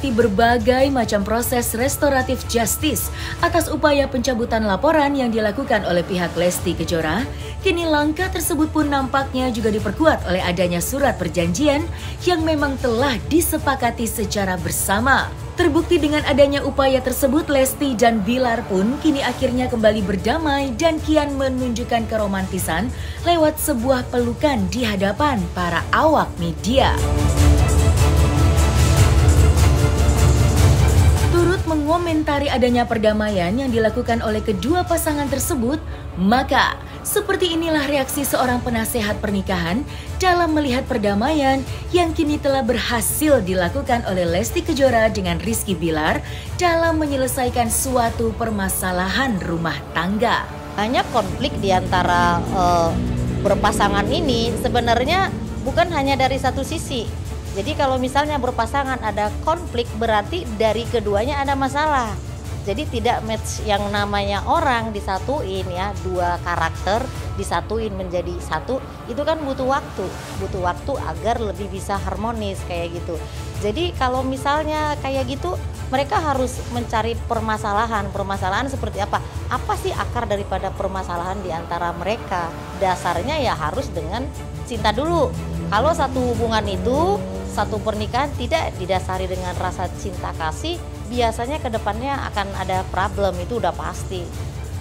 melewati berbagai macam proses restoratif justice atas upaya pencabutan laporan yang dilakukan oleh pihak Lesti Kejora, kini langkah tersebut pun nampaknya juga diperkuat oleh adanya surat perjanjian yang memang telah disepakati secara bersama. Terbukti dengan adanya upaya tersebut, Lesti dan Bilar pun kini akhirnya kembali berdamai dan kian menunjukkan keromantisan lewat sebuah pelukan di hadapan para awak media. Turut mengomentari adanya perdamaian yang dilakukan oleh kedua pasangan tersebut, maka seperti inilah reaksi seorang penasehat pernikahan dalam melihat perdamaian yang kini telah berhasil dilakukan oleh Lesti Kejora dengan Rizky Bilar dalam menyelesaikan suatu permasalahan rumah tangga. Hanya konflik di antara berpasangan ini sebenarnya bukan hanya dari satu sisi. Jadi kalau misalnya berpasangan ada konflik berarti dari keduanya ada masalah. Jadi tidak match yang namanya orang disatuin ya, dua karakter disatuin menjadi satu, itu kan butuh waktu agar lebih bisa harmonis kayak gitu. Jadi kalau misalnya kayak gitu, mereka harus mencari permasalahan seperti apa sih akar daripada permasalahan di antara mereka. Dasarnya ya harus dengan cinta dulu. Kalau satu hubungan itu, satu pernikahan tidak didasari dengan rasa cinta kasih, biasanya kedepannya akan ada problem, itu udah pasti.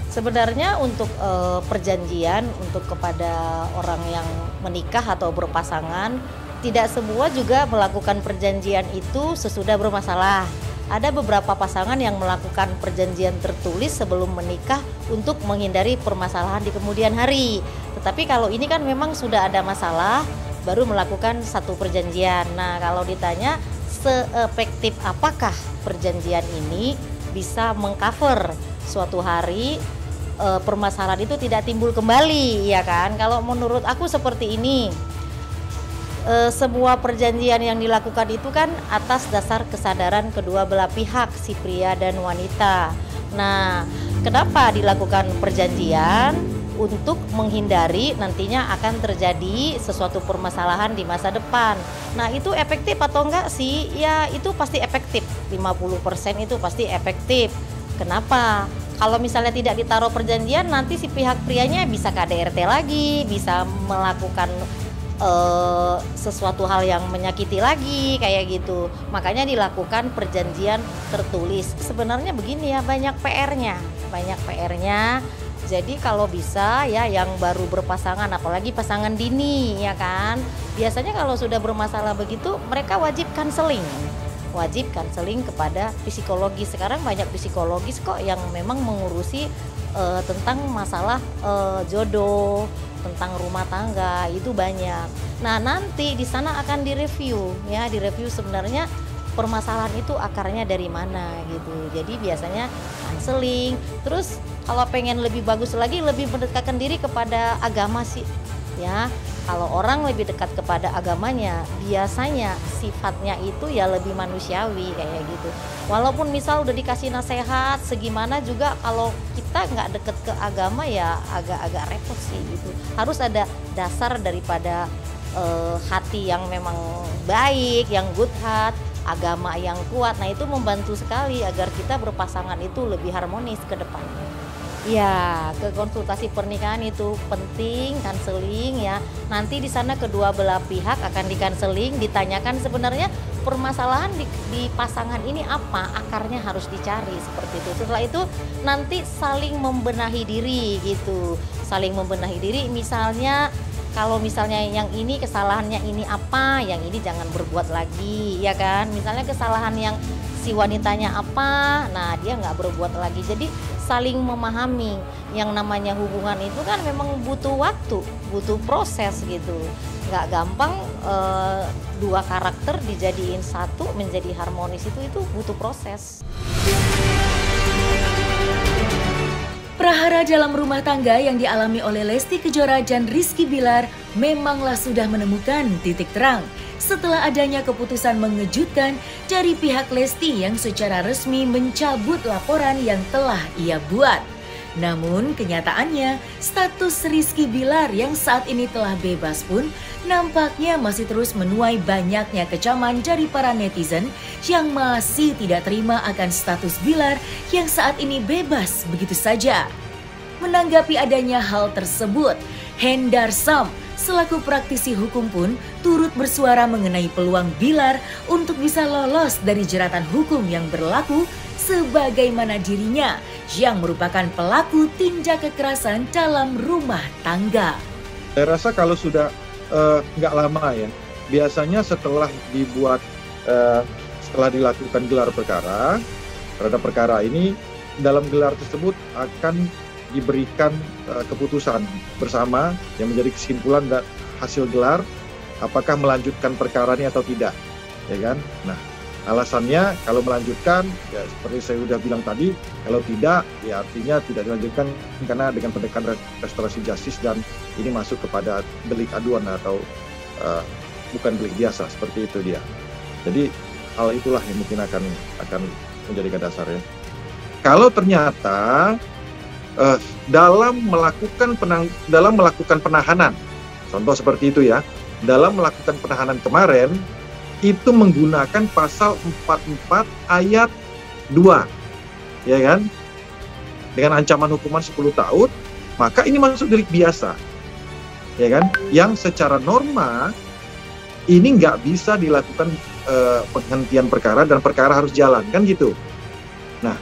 Sebenarnya untuk perjanjian untuk kepada orang yang menikah atau berpasangan, tidak semua juga melakukan perjanjian itu sesudah bermasalah. Ada beberapa pasangan yang melakukan perjanjian tertulis sebelum menikah untuk menghindari permasalahan di kemudian hari. Tetapi kalau ini kan memang sudah ada masalah, baru melakukan satu perjanjian. Nah, kalau ditanya seefektif apakah perjanjian ini bisa mengcover suatu hari permasalahan itu tidak timbul kembali, ya kan? Kalau menurut aku seperti ini, sebuah perjanjian yang dilakukan itu kan atas dasar kesadaran kedua belah pihak, si pria dan wanita. Nah, kenapa dilakukan perjanjian? Untuk menghindari nantinya akan terjadi sesuatu permasalahan di masa depan. Nah, itu efektif atau enggak sih? Ya, itu pasti efektif. 50% itu pasti efektif. Kenapa? Kalau misalnya tidak ditaruh perjanjian, nanti si pihak prianya bisa KDRT lagi, bisa melakukan sesuatu hal yang menyakiti lagi kayak gitu. Makanya dilakukan perjanjian tertulis. Sebenarnya begini ya, banyak PR-nya. Jadi kalau bisa ya yang baru berpasangan, apalagi pasangan dini ya kan, biasanya kalau sudah bermasalah begitu mereka wajib konseling kepada psikologis. Sekarang banyak psikologis kok yang memang mengurusi tentang masalah jodoh, tentang rumah tangga, itu banyak. Nah, nanti di sana akan direview sebenarnya permasalahan itu akarnya dari mana gitu. Jadi biasanya konseling. Terus kalau pengen lebih bagus lagi, lebih mendekatkan diri kepada agama sih ya. Kalau orang lebih dekat kepada agamanya, biasanya sifatnya itu ya lebih manusiawi kayak gitu. Walaupun misal udah dikasih nasihat segimana juga, kalau kita nggak deket ke agama ya agak-agak repot sih gitu. Harus ada dasar daripada hati yang memang baik, yang good heart, agama yang kuat. Nah, itu membantu sekali agar kita berpasangan itu lebih harmonis ke depannya. Ya, ke konsultasi pernikahan itu penting, konseling ya. Nanti di sana kedua belah pihak akan dikonseling, ditanyakan sebenarnya permasalahan di pasangan ini apa, akarnya harus dicari seperti itu. Setelah itu nanti saling membenahi diri gitu. Saling membenahi diri, misalnya kalau misalnya yang ini kesalahannya ini apa, yang ini jangan berbuat lagi, ya kan? Misalnya kesalahan yang si wanitanya apa, nah dia nggak berbuat lagi. Jadi saling memahami. Yang namanya hubungan itu kan memang butuh waktu, butuh proses gitu. Nggak gampang dua karakter dijadiin satu menjadi harmonis, itu butuh proses. Prahara dalam rumah tangga yang dialami oleh Lesti Kejora dan Rizky Bilar memanglah sudah menemukan titik terang setelah adanya keputusan mengejutkan dari pihak Lesti yang secara resmi mencabut laporan yang telah ia buat. Namun kenyataannya, status Rizky Bilar yang saat ini telah bebas pun nampaknya masih terus menuai banyaknya kecaman dari para netizen yang masih tidak terima akan status Bilar yang saat ini bebas begitu saja. Menanggapi adanya hal tersebut, Hendar Sam selaku praktisi hukum pun turut bersuara mengenai peluang Bilar untuk bisa lolos dari jeratan hukum yang berlaku sebagaimana dirinya yang merupakan pelaku tindak kekerasan dalam rumah tangga. Saya rasa kalau sudah nggak lama ya, biasanya setelah dilakukan gelar perkara, terhadap perkara ini, dalam gelar tersebut akan diberikan keputusan bersama yang menjadi kesimpulan dan hasil gelar apakah melanjutkan perkara ini atau tidak, ya kan? Nah, alasannya kalau melanjutkan ya seperti saya sudah bilang tadi, kalau tidak ya artinya tidak dilanjutkan karena dengan pendekatan restorasi justice dan ini masuk kepada delik aduan atau bukan delik biasa, seperti itu dia. Jadi hal itulah yang mungkin akan menjadikan dasarnya. Kalau ternyata dalam melakukan penahanan, contoh seperti itu ya, dalam melakukan penahanan kemarin itu menggunakan pasal 44 ayat 2, ya kan, dengan ancaman hukuman 10 tahun, maka ini masuk delik biasa, ya kan, yang secara norma ini nggak bisa dilakukan penghentian perkara dan perkara harus jalan, kan gitu. Nah,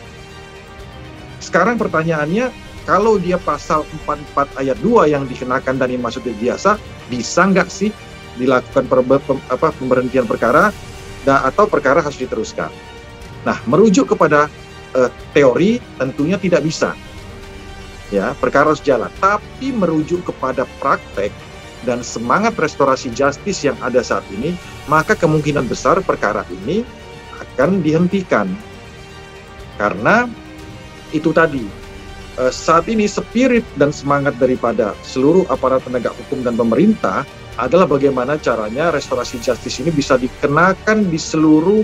sekarang pertanyaannya, kalau dia pasal 44 ayat 2 yang dikenakan dan ini masuk delik biasa, bisa nggak sih dilakukan pemberhentian perkara atau perkara harus diteruskan? Nah, merujuk kepada teori tentunya tidak bisa. Ya, perkara harus jalan. Tapi merujuk kepada praktek dan semangat restorasi justice yang ada saat ini, maka kemungkinan besar perkara ini akan dihentikan. Karena itu tadi, saat ini spirit dan semangat daripada seluruh aparat penegak hukum dan pemerintah adalah bagaimana caranya restorasi justice ini bisa dikenakan di seluruh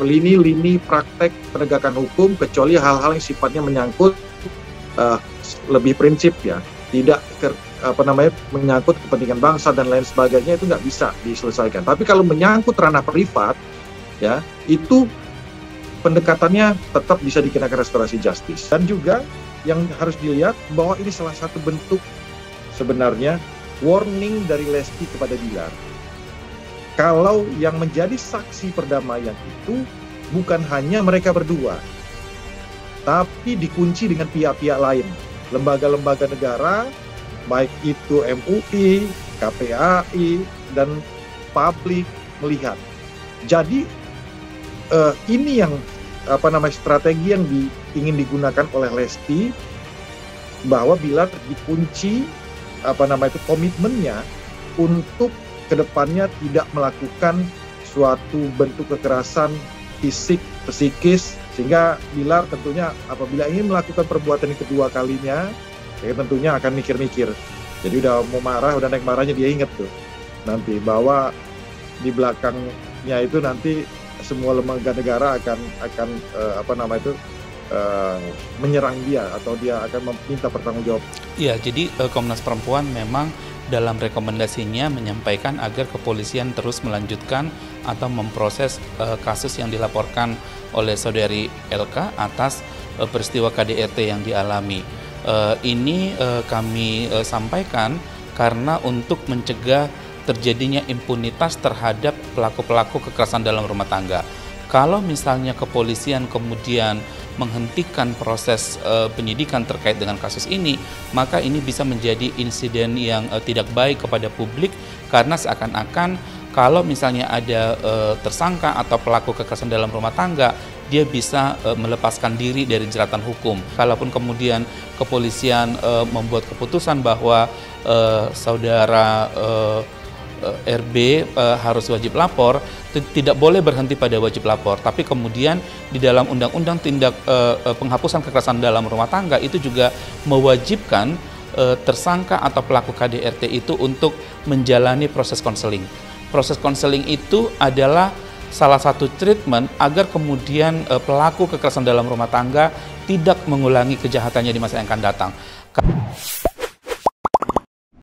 lini-lini praktek penegakan hukum, kecuali hal-hal yang sifatnya menyangkut lebih prinsip ya, tidak menyangkut kepentingan bangsa dan lain sebagainya, itu nggak bisa diselesaikan. Tapi kalau menyangkut ranah privat ya, itu pendekatannya tetap bisa dikenakan restorasi justice. Dan juga yang harus dilihat bahwa ini salah satu bentuk sebenarnya warning dari Lesti kepada Bilar. Kalau yang menjadi saksi perdamaian itu bukan hanya mereka berdua, tapi dikunci dengan pihak-pihak lain, lembaga-lembaga negara, baik itu MUI, KPAI, dan publik melihat. Jadi ini yang strategi yang ingin digunakan oleh Lesti, bahwa Bilar dikunci komitmennya untuk kedepannya tidak melakukan suatu bentuk kekerasan fisik, psikis, sehingga Bilar tentunya apabila ingin melakukan perbuatan yang kedua kalinya, ya tentunya akan mikir-mikir. Jadi udah mau marah, udah naik marahnya dia ingat tuh nanti bahwa di belakangnya itu nanti semua lembaga negara akan menyerang dia atau dia akan meminta pertanggungjawab. Iya, jadi Komnas Perempuan memang dalam rekomendasinya menyampaikan agar kepolisian terus melanjutkan atau memproses kasus yang dilaporkan oleh saudari LK atas peristiwa KDRT yang dialami. Ini kami sampaikan karena untuk mencegah terjadinya impunitas terhadap pelaku-pelaku kekerasan dalam rumah tangga. Kalau misalnya kepolisian kemudian menghentikan proses penyidikan terkait dengan kasus ini, maka ini bisa menjadi insiden yang tidak baik kepada publik, karena seakan-akan kalau misalnya ada tersangka atau pelaku kekerasan dalam rumah tangga, dia bisa melepaskan diri dari jeratan hukum. Kalaupun kemudian kepolisian membuat keputusan bahwa saudara RB harus wajib lapor, tidak boleh berhenti pada wajib lapor, tapi kemudian di dalam Undang-Undang Tindak Penghapusan Kekerasan dalam Rumah Tangga itu juga mewajibkan tersangka atau pelaku KDRT itu untuk menjalani proses konseling. Proses konseling itu adalah salah satu treatment agar kemudian pelaku kekerasan dalam rumah tangga tidak mengulangi kejahatannya di masa yang akan datang.